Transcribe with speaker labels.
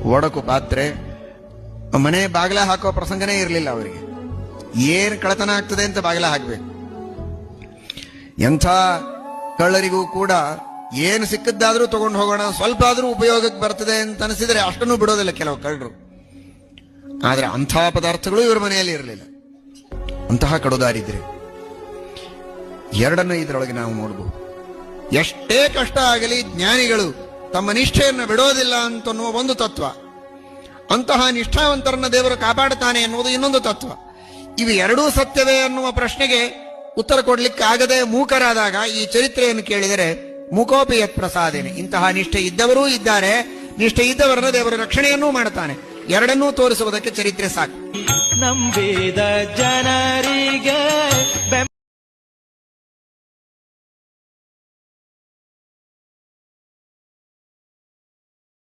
Speaker 1: ಒಡಕು ಪಾತ್ರೆ, ಮನೆ ಬಾಗಿಲ ಹಾಕೋ ಪ್ರಸಂಗನೇ ಇರಲಿಲ್ಲ ಅವರಿಗೆ. ಏನ್ ಕಳತನ ಆಗ್ತದೆ ಅಂತ ಬಾಗಿಲ ಹಾಕಬೇಕು. ಎಂಥ ಕಳ್ಳರಿಗೂ ಕೂಡ ಏನು ಸಿಕ್ಕದ್ದಾದ್ರೂ ತಗೊಂಡು ಹೋಗೋಣ, ಸ್ವಲ್ಪ ಆದ್ರೂ ಉಪಯೋಗಕ್ಕೆ ಬರ್ತದೆ ಅಂತ ಅನಿಸಿದ್ರೆ ಅಷ್ಟನ್ನು ಬಿಡೋದಿಲ್ಲ ಕೆಲವು ಕಳ್ಳರು. ಆದ್ರೆ ಅಂಥ ಪದಾರ್ಥಗಳು ಇವರ ಮನೆಯಲ್ಲಿ ಇರಲಿಲ್ಲ. ಅಂತಹ ಕಡುದಾರಿದ್ರೆ ಎರಡನ್ನ ಇದರೊಳಗೆ ನಾವು ನೋಡಬಹುದು. ಎಷ್ಟೇ ಕಷ್ಟ ಆಗಲಿ ಜ್ಞಾನಿಗಳು ತಮ್ಮ ನಿಷ್ಠೆಯನ್ನು ಬಿಡೋದಿಲ್ಲ ಅಂತನ್ನುವ ಒಂದು ತತ್ವ, ಅಂತಹ ನಿಷ್ಠಾವಂತರನ್ನ ದೇವರು ಕಾಪಾಡುತ್ತಾನೆ ಎನ್ನುವುದು ಇನ್ನೊಂದು ತತ್ವ. ಇವು ಎರಡೂ ಸತ್ಯವೇ ಅನ್ನುವ ಪ್ರಶ್ನೆಗೆ ಉತ್ತರ ಕೊಡ್ಲಿಕ್ಕೆ ಆಗದೆ ಮೂಕರಾದಾಗ ಈ ಚರಿತ್ರೆಯನ್ನು ಕೇಳಿದರೆ ಮೂಕೋಪಿ ಯತ್ ಪ್ರಸಾದೇನೆ, ಇಂತಹ ನಿಷ್ಠೆ ಇದ್ದವರೂ ಇದ್ದಾರೆ, ನಿಷ್ಠೆ ಇದ್ದವರನ್ನ ದೇವರು ರಕ್ಷಣೆಯನ್ನೂ ಮಾಡುತ್ತಾನೆ. ಎರಡನ್ನೂ ತೋರಿಸುವುದಕ್ಕೆ ಚರಿತ್ರೆ ಸಾಕು.
Speaker 2: ನಂಬಿದ ಜನರಿಗೆ